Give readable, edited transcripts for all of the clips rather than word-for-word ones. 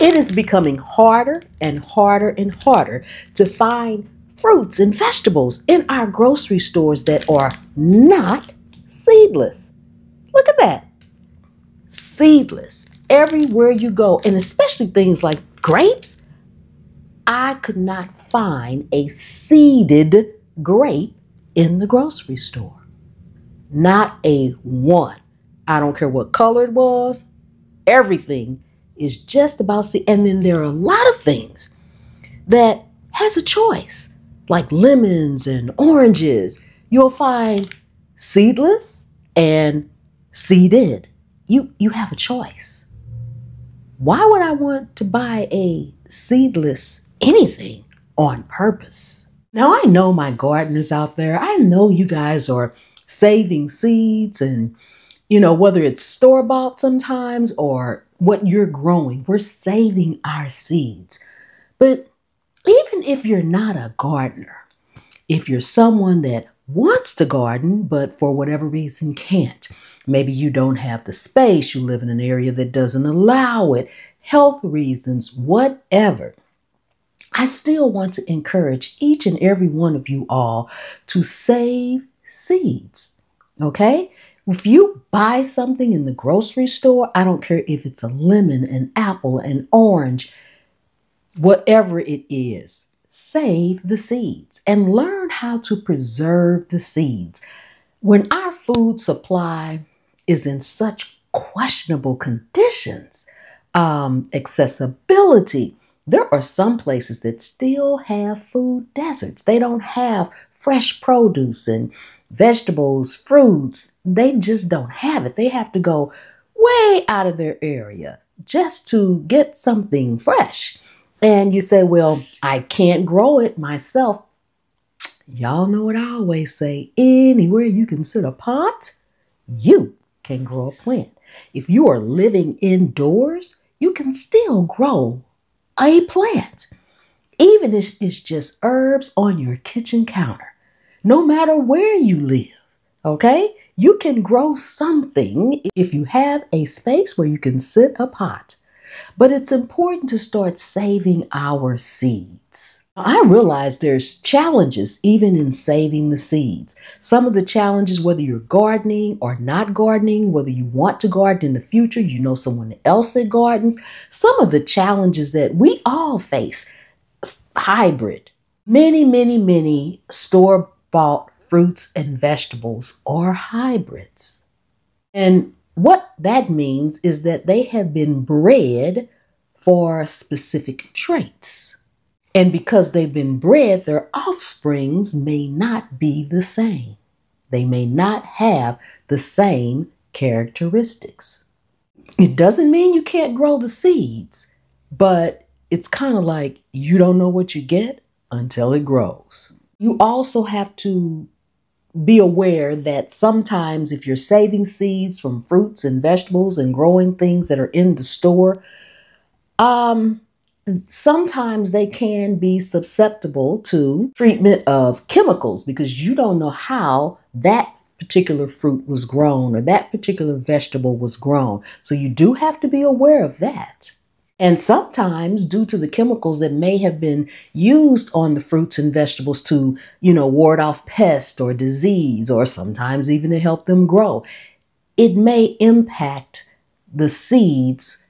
It is becoming harder and harder and harder to find fruits and vegetables in our grocery stores that are not seedless. Look at that. Seedless. Everywhere you go, and especially things like grapes, I could not find a seeded grape in the grocery store. Not a one. I don't care what color it was. Everything is just about seed. And then there are a lot of things that has a choice, like lemons and oranges. You'll find seedless and seeded. You have a choice. Why would I want to buy a seedless anything on purpose? Now, I know my gardeners out there. I know you guys are saving seeds and, whether it's store-bought sometimes or what you're growing, we're saving our seeds. But even if you're not a gardener, if you're someone that wants to garden, but for whatever reason can't, maybe you don't have the space, you live in an area that doesn't allow it, health reasons, whatever, I still want to encourage each and every one of you all to save seeds, okay? If you buy something in the grocery store, I don't care if it's a lemon, an apple, an orange, whatever it is, save the seeds and learn how to preserve the seeds. When our food supply is in such questionable conditions, accessibility, there are some places that still have food deserts. They don't have fresh produce and vegetables, fruits. They just don't have it. They have to go way out of their area just to get something fresh. And you say, well, I can't grow it myself. Y'all know what I always say. Anywhere you can sit a pot, you can grow a plant. If you are living indoors, you can still grow a plant. Even if it's just herbs on your kitchen counter. No matter where you live, okay? You can grow something if you have a space where you can sit a pot. But it's important to start saving our seeds. I realize there's challenges even in saving the seeds. Some of the challenges, whether you're gardening or not gardening, whether you want to garden in the future, you know someone else that gardens, some of the challenges that we all face, hybrid. Many store-bought fruits and vegetables are hybrids. And what that means is that they have been bred for specific traits. And because they've been bred, their offsprings may not be the same. They may not have the same characteristics. It doesn't mean you can't grow the seeds, but it's kind of like you don't know what you get until it grows. You also have to be aware that sometimes if you're saving seeds from fruits and vegetables and growing things that are in the store, sometimes they can be susceptible to treatment of chemicals because you don't know how that particular fruit was grown or that particular vegetable was grown. So you do have to be aware of that. And sometimes due to the chemicals that may have been used on the fruits and vegetables to, ward off pest or disease, or sometimes even to help them grow, it may impact the seed's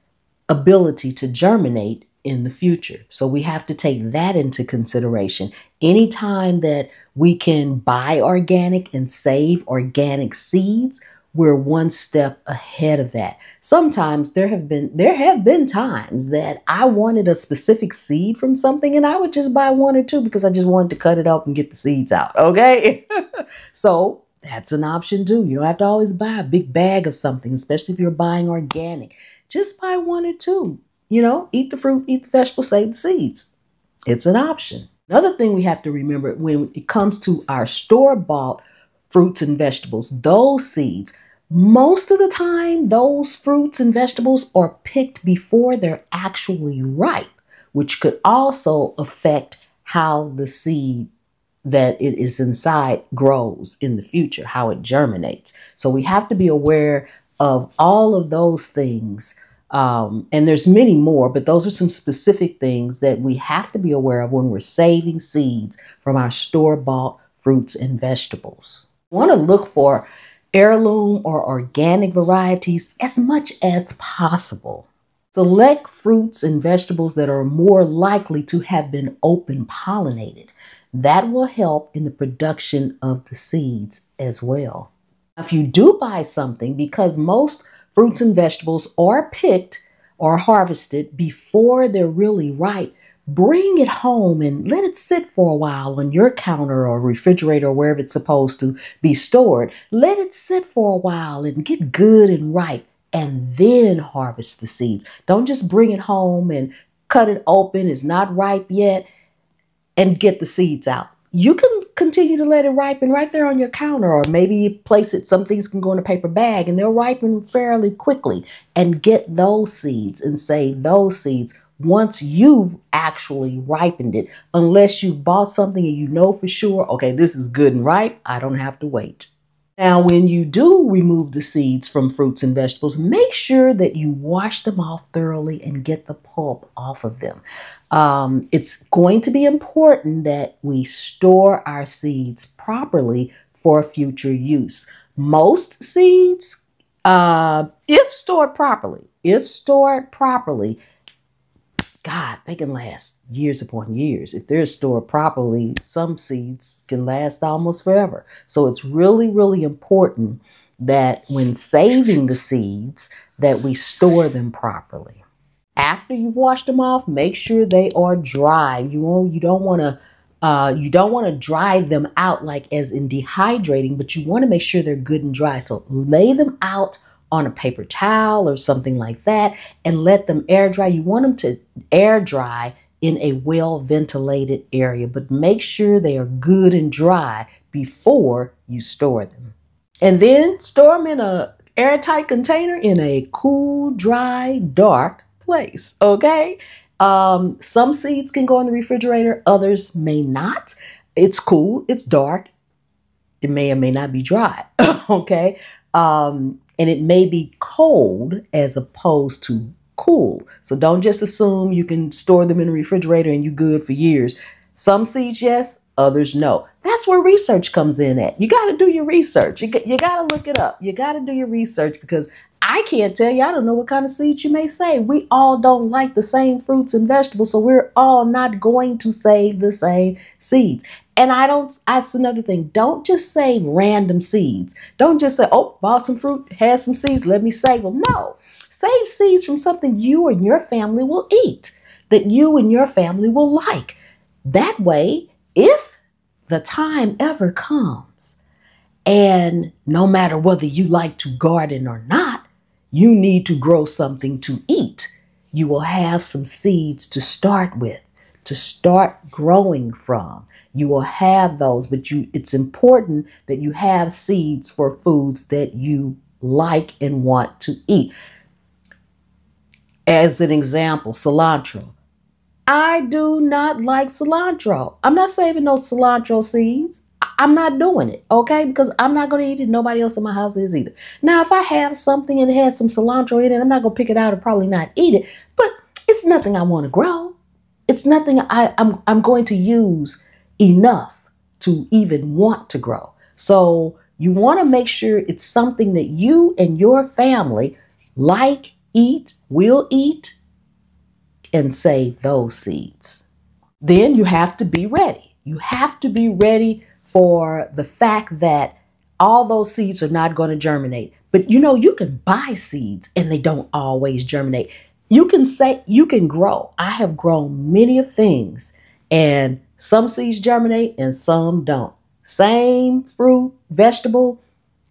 ability to germinate in the future. So we have to take that into consideration. Anytime that we can buy organic and save organic seeds, we're one step ahead of that. Sometimes there have been times that I wanted a specific seed from something and I would just buy one or two because I just wanted to cut it up and get the seeds out. Okay. So that's an option too. You don't have to always buy a big bag of something, especially if you're buying organic. Just buy one or two, eat the fruit, eat the vegetable, save the seeds. It's an option. Another thing we have to remember when it comes to our store-bought fruits and vegetables, those seeds, most of the time, those fruits and vegetables are picked before they're actually ripe, which could also affect how the seed that it is inside grows in the future, how it germinates. So we have to be aware of all of those things And there's many more, but those are some specific things that we have to be aware of when we're saving seeds from our store-bought fruits and vegetables. We want to look for heirloom or organic varieties as much as possible. Select fruits and vegetables that are more likely to have been open pollinated. That will help in the production of the seeds as well. If you do buy something, because most fruits and vegetables are picked or harvested before they're really ripe, bring it home and let it sit for a while on your counter or refrigerator or wherever it's supposed to be stored. Let it sit for a while and get good and ripe, and then harvest the seeds. Don't just bring it home and cut it open, it's not ripe yet, and get the seeds out. You can continue to let it ripen right there on your counter, or maybe place it, some things can go in a paper bag and they'll ripen fairly quickly, and get those seeds and save those seeds once you've actually ripened it, unless you've bought something and you know for sure, okay, this is good and ripe, I don't have to wait. Now, when you do remove the seeds from fruits and vegetables, make sure that you wash them off thoroughly and get the pulp off of them. It's going to be important that we store our seeds properly for future use. Most seeds, if stored properly, God, they can last years upon years. If they're stored properly, some seeds can last almost forever. So it's really, really important that when saving the seeds, that we store them properly. After you've washed them off, make sure they are dry. You don't want to dry them out like as in dehydrating, but you want to make sure they're good and dry. So lay them out on a paper towel or something like that and let them air dry. You want them to air dry in a well-ventilated area, but make sure they are good and dry before you store them. And then store them in an airtight container in a cool, dry, dark place, okay? Some seeds can go in the refrigerator, others may not. It's cool, it's dark, it may or may not be dry, okay? And it may be cold as opposed to cool. So don't just assume you can store them in the refrigerator and you're good for years. Some seeds, yes, others, no. That's where research comes in at. You got to do your research. You got to look it up. You got to do your research, because I can't tell you. I don't know what kind of seeds you may save. We all don't like the same fruits and vegetables, so we're all not going to save the same seeds. And that's another thing. Don't just save random seeds. Don't just say, oh, bought some fruit, had some seeds, let me save them. No, save seeds from something you and your family will eat, that you and your family will like. That way, if the time ever comes, and no matter whether you like to garden or not, you need to grow something to eat, you will have some seeds to start with, to start growing from. You will have those, but it's important that you have seeds for foods that you like and want to eat. As an example, cilantro. I do not like cilantro. I'm not saving those cilantro seeds. I'm not doing it, okay? Because I'm not going to eat it. Nobody else in my house is either. Now, if I have something and it has some cilantro in it, I'm not going to pick it out and probably not eat it. But it's nothing I want to grow. It's nothing I'm going to use enough to even want to grow. So you want to make sure it's something that you and your family like, eat, will eat, and save those seeds. Then you have to be ready. You have to be ready for the fact that all those seeds are not going to germinate. But you can buy seeds and they don't always germinate. You can grow. I have grown many of things, and some seeds germinate and some don't. Same fruit, vegetable,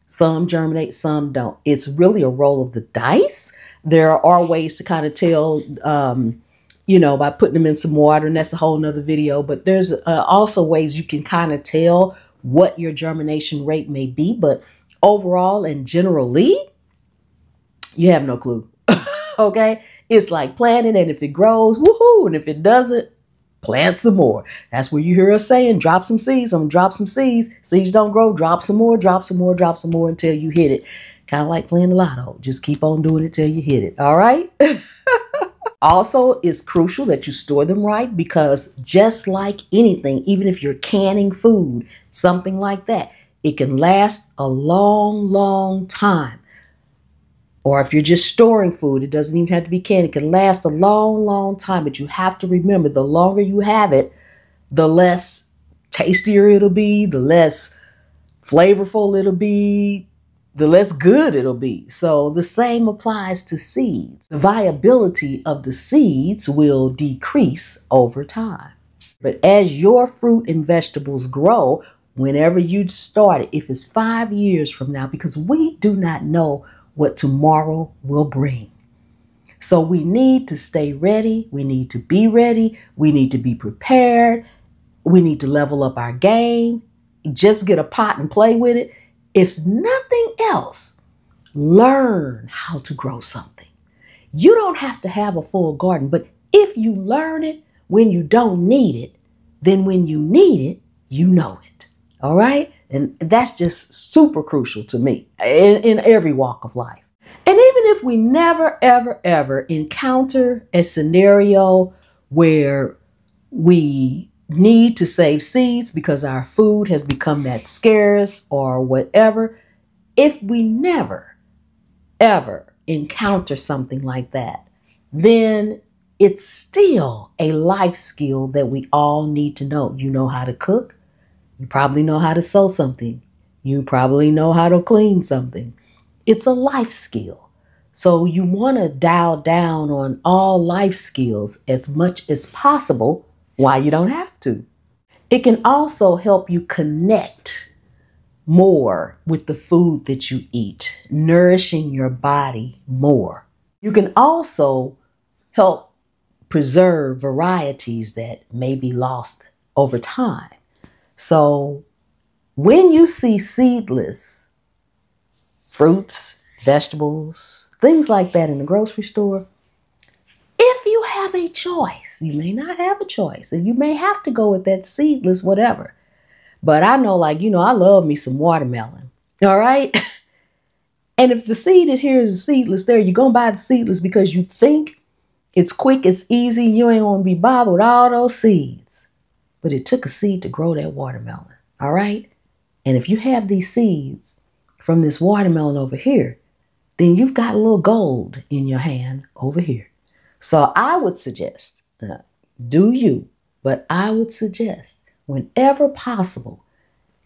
some germinate, some don't. It's really a roll of the dice. There are ways to kind of tell, by putting them in some water, and that's a whole nother video. But there's also ways you can kind of tell what your germination rate may be. But overall and generally, you have no clue. Okay? It's like planting, and if it grows, woohoo, and if it doesn't, plant some more. That's where you hear us saying, drop some seeds. I'm gonna drop some seeds. Seeds don't grow, drop some more, drop some more, drop some more until you hit it. Kind of like playing the lotto. Just keep on doing it till you hit it. All right? Also, it's crucial that you store them right, because just like anything, even if you're canning food, something like that, it can last a long, long time. Or if you're just storing food, it doesn't even have to be canned. It can last a long, long time. But you have to remember, the longer you have it, the less tastier it'll be, the less flavorful it'll be, the less good it'll be. So the same applies to seeds. The viability of the seeds will decrease over time. But as your fruit and vegetables grow, whenever you start it, if it's 5 years from now, because we do not know what tomorrow will bring. So we need to stay ready. We need to be ready. We need to be prepared. We need to level up our game. Just get a pot and play with it. If nothing else, learn how to grow something. You don't have to have a full garden, but if you learn it when you don't need it, then when you need it, you know it. All right? And that's just super crucial to me in every walk of life. And even if we never, ever, ever encounter a scenario where we need to save seeds because our food has become that scarce or whatever, if we never, ever encounter something like that, then it's still a life skill that we all need to know. You know how to cook. You probably know how to sew something. You probably know how to clean something. It's a life skill. So you want to dial down on all life skills as much as possible while you don't have to. It can also help you connect more with the food that you eat, nourishing your body more. You can also help preserve varieties that may be lost over time. So when you see seedless fruits, vegetables, things like that in the grocery store, if you have a choice, you may not have a choice, and you may have to go with that seedless whatever. But I know, like, I love me some watermelon. All right? And if the seed adheres is seedless there, you're going to buy the seedless because you think it's quick, it's easy, you ain't going to be bothered with all those seeds. But it took a seed to grow that watermelon. All right? And if you have these seeds from this watermelon over here, then you've got a little gold in your hand over here. So I would suggest, do you, but I would suggest whenever possible,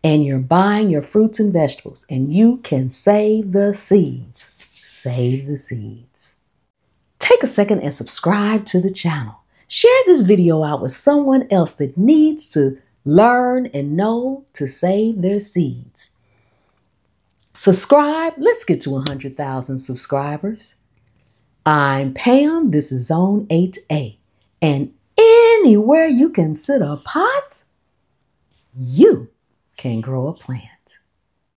and you're buying your fruits and vegetables and you can save the seeds, save the seeds. Take a second and subscribe to the channel. Share this video out with someone else that needs to learn and know to save their seeds. Subscribe. Let's get to 100,000 subscribers. I'm Pam. This is Zone 8A. And anywhere you consider a pot, you can grow a plant.